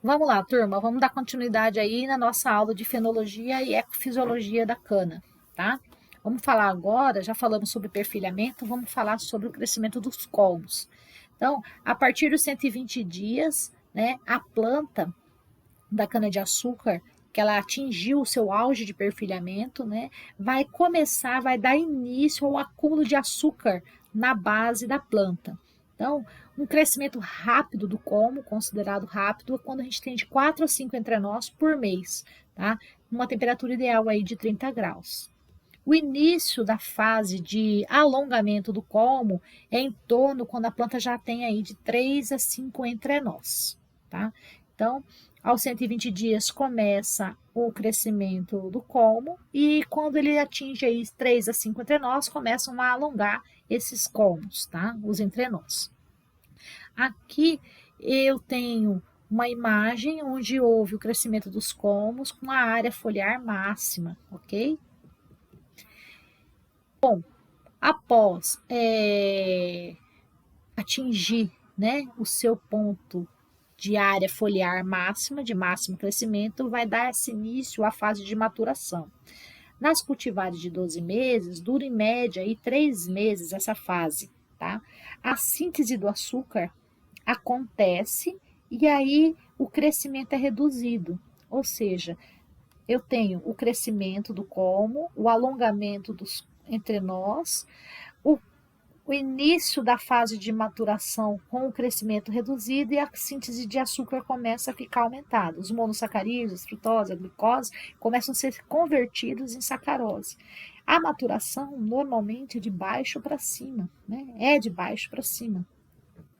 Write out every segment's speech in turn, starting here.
Vamos lá, turma, vamos dar continuidade aí na nossa aula de fenologia e ecofisiologia da cana, tá? Vamos falar agora, já falamos sobre perfilhamento, vamos falar sobre o crescimento dos colmos. Então, a partir dos 120 dias, né, a planta da cana-de-açúcar, que ela atingiu o seu auge de perfilhamento, né, vai dar início ao acúmulo de açúcar na base da planta. Então, um crescimento rápido do colmo, considerado rápido, é quando a gente tem de 4 a 5 entrenós por mês, tá? Uma temperatura ideal aí de 30 graus. O início da fase de alongamento do colmo é em torno quando a planta já tem aí de 3 a 5 entrenós, tá? Então, aos 120 dias começa o crescimento do colmo e quando ele atinge aí 3 a 5 entrenós, começam a alongar esses colmos, tá? Os entrenós. Aqui eu tenho uma imagem onde houve o crescimento dos colmos com a área foliar máxima, ok? Após atingir, né, o seu ponto de área foliar máxima, de máximo crescimento, vai dar esse início à fase de maturação. Nas cultivares de 12 meses, dura em média aí 3 meses essa fase, tá? A síntese do açúcar acontece e aí o crescimento é reduzido, ou seja, eu tenho o crescimento do colmo, o alongamento dos entrenós, o, o início da fase de maturação com o crescimento reduzido e a síntese de açúcar começa a ficar aumentada. Os monossacarídeos, a frutose, a glicose começam a ser convertidos em sacarose. A maturação normalmente é de baixo para cima, né? É de baixo para cima.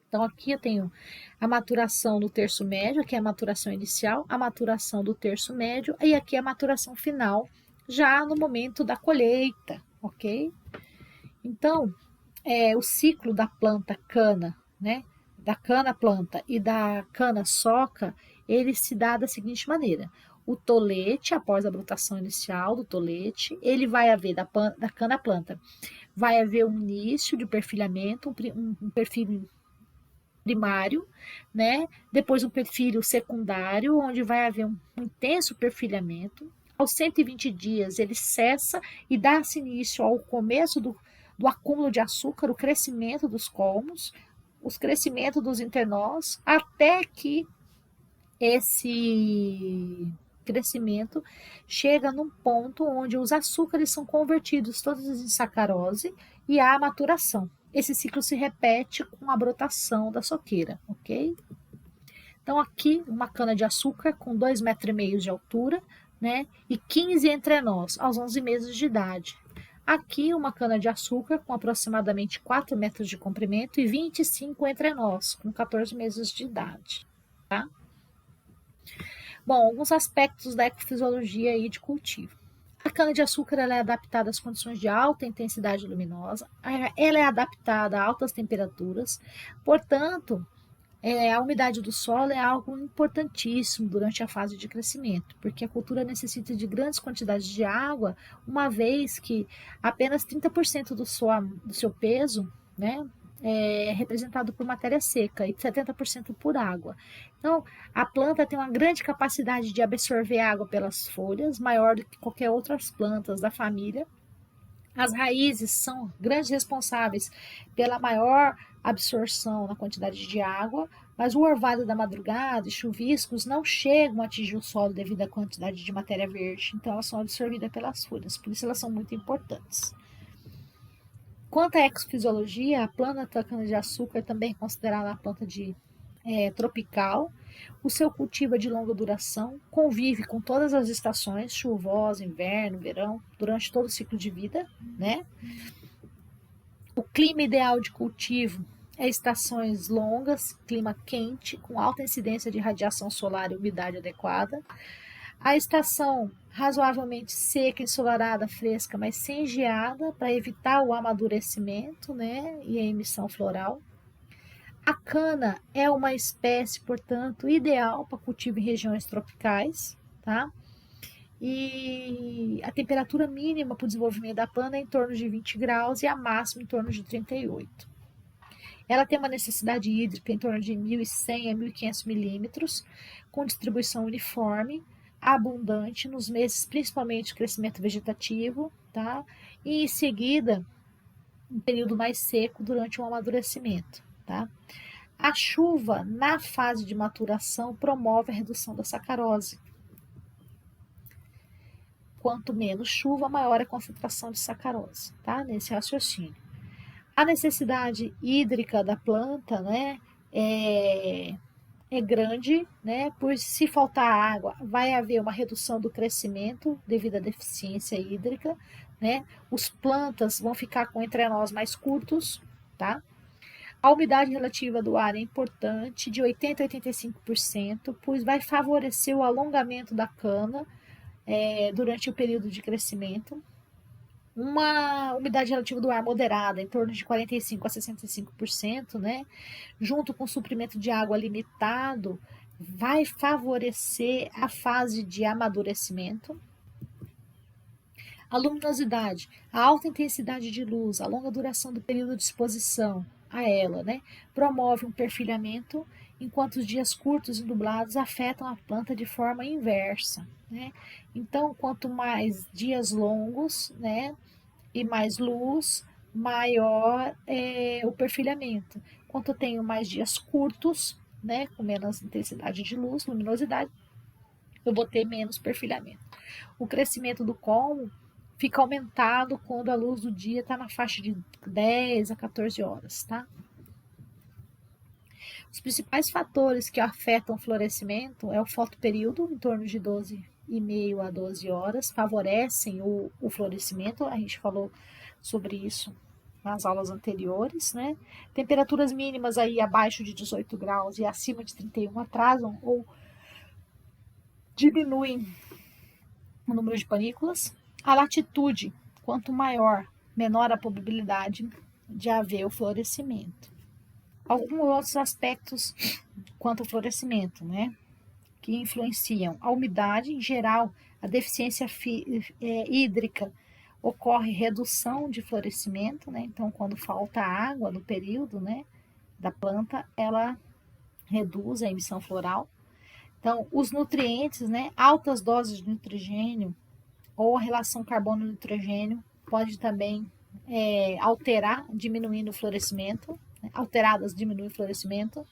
Então, aqui eu tenho a maturação do terço médio, aqui é a maturação inicial, a maturação do terço médio e aqui a maturação final, já no momento da colheita, ok? Então, o ciclo da planta cana, né? Da cana planta e da cana soca, ele se dá da seguinte maneira: o tolete, após a brotação inicial do tolete, ele vai haver da cana planta, vai haver um início de perfilhamento, um perfil primário, né? Depois um perfil secundário, onde vai haver um intenso perfilhamento. Aos 120 dias ele cessa e dá-se início ao começo do acúmulo de açúcar, o crescimento dos colmos, os crescimentos dos internós, até que esse crescimento chega num ponto onde os açúcares são convertidos todos em sacarose e há a maturação. Esse ciclo se repete com a brotação da soqueira, ok? Então, aqui, uma cana-de-açúcar com 2,5 metros de altura, né? E 15 entrenós aos 11 meses de idade. Aqui, uma cana-de-açúcar com aproximadamente 4 metros de comprimento e 25 entrenós, com 14 meses de idade, tá? Bom, alguns aspectos da ecofisiologia e de cultivo. A cana-de-açúcar é adaptada às condições de alta intensidade luminosa, ela é adaptada a altas temperaturas, portanto, a umidade do solo é algo importantíssimo durante a fase de crescimento, porque a cultura necessita de grandes quantidades de água, uma vez que apenas 30% do seu peso, né, é representado por matéria seca e 70% por água. Então, a planta tem uma grande capacidade de absorver água pelas folhas, maior do que qualquer outras plantas da família. As raízes são grandes responsáveis pela maior absorção na quantidade de água, mas o orvalho da madrugada e chuviscos não chegam a atingir o solo devido à quantidade de matéria verde, então elas são absorvidas pelas folhas, por isso elas são muito importantes. Quanto à ecofisiologia, a planta cana-de-açúcar também é considerada a planta tropical. O seu cultivo é de longa duração, convive com todas as estações, chuvosa, inverno, verão, durante todo o ciclo de vida, né? O clima ideal de cultivo é estações longas, clima quente, com alta incidência de radiação solar e umidade adequada. A estação razoavelmente seca, ensolarada, fresca, mas sem geada, para evitar o amadurecimento, né, e a emissão floral. A cana é uma espécie, portanto, ideal para cultivo em regiões tropicais, tá? E a temperatura mínima para o desenvolvimento da planta é em torno de 20 graus e a máxima em torno de 38. Ela tem uma necessidade hídrica em torno de 1.100 a 1.500 milímetros, com distribuição uniforme, abundante nos meses principalmente de crescimento vegetativo, tá? E em seguida, um período mais seco durante o amadurecimento, tá? A chuva na fase de maturação promove a redução da sacarose. Quanto menos chuva, maior a concentração de sacarose, tá? Nesse raciocínio. A necessidade hídrica da planta, né, é grande, né? Por se faltar água, vai haver uma redução do crescimento devido à deficiência hídrica, né? Os plantas vão ficar com entrenós mais curtos, tá? A umidade relativa do ar é importante, de 80 a 85%, pois vai favorecer o alongamento da cana durante o período de crescimento. Uma umidade relativa do ar moderada, em torno de 45 a 65%, né, junto com o suprimento de água limitado, vai favorecer a fase de amadurecimento. A luminosidade, a alta intensidade de luz, a longa duração do período de exposição a ela, né, promove um perfilhamento, enquanto os dias curtos e nublados afetam a planta de forma inversa, né? Então, quanto mais dias longos, né, e mais luz, maior é o perfilhamento. Quanto eu tenho mais dias curtos, né, com menos intensidade de luz, luminosidade, eu vou ter menos perfilhamento. O crescimento do colmo fica aumentado quando a luz do dia está na faixa de 10 a 14 horas, tá? Os principais fatores que afetam o florescimento é o fotoperíodo, em torno de 12,5 a 12 horas, favorecem o florescimento, a gente falou sobre isso nas aulas anteriores, né? Temperaturas mínimas aí abaixo de 18 graus e acima de 31 atrasam ou diminuem o número de panículas. A latitude, quanto maior, menor a probabilidade de haver o florescimento. Alguns outros aspectos quanto ao florescimento, né, que influenciam a umidade, em geral, a deficiência hídrica ocorre redução de florescimento, né, então quando falta água no período, né, da planta, ela reduz a emissão floral. Então, os nutrientes, né, altas doses de nitrogênio ou a relação carbono-nitrogênio pode também alterar, diminuindo o florescimento, né? Alteradas diminuem o florescimento.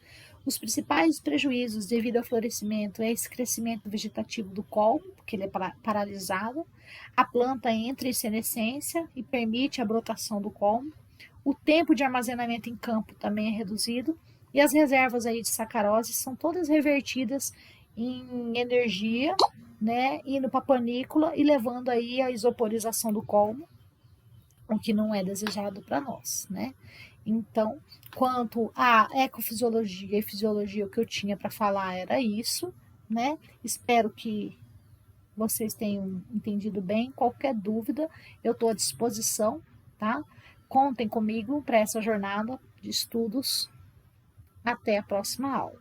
Os principais prejuízos devido ao florescimento é esse crescimento vegetativo do colmo, porque ele é paralisado. A planta entra em senescência e permite a brotação do colmo. O tempo de armazenamento em campo também é reduzido. E as reservas aí de sacarose são todas revertidas em energia, né, indo para a panícula e levando aí a isoporização do colmo, o que não é desejado para nós, né? Então, quanto à ecofisiologia e fisiologia, o que eu tinha para falar era isso, né? Espero que vocês tenham entendido bem. Qualquer dúvida, eu estou à disposição, tá? Contem comigo para essa jornada de estudos. Até a próxima aula.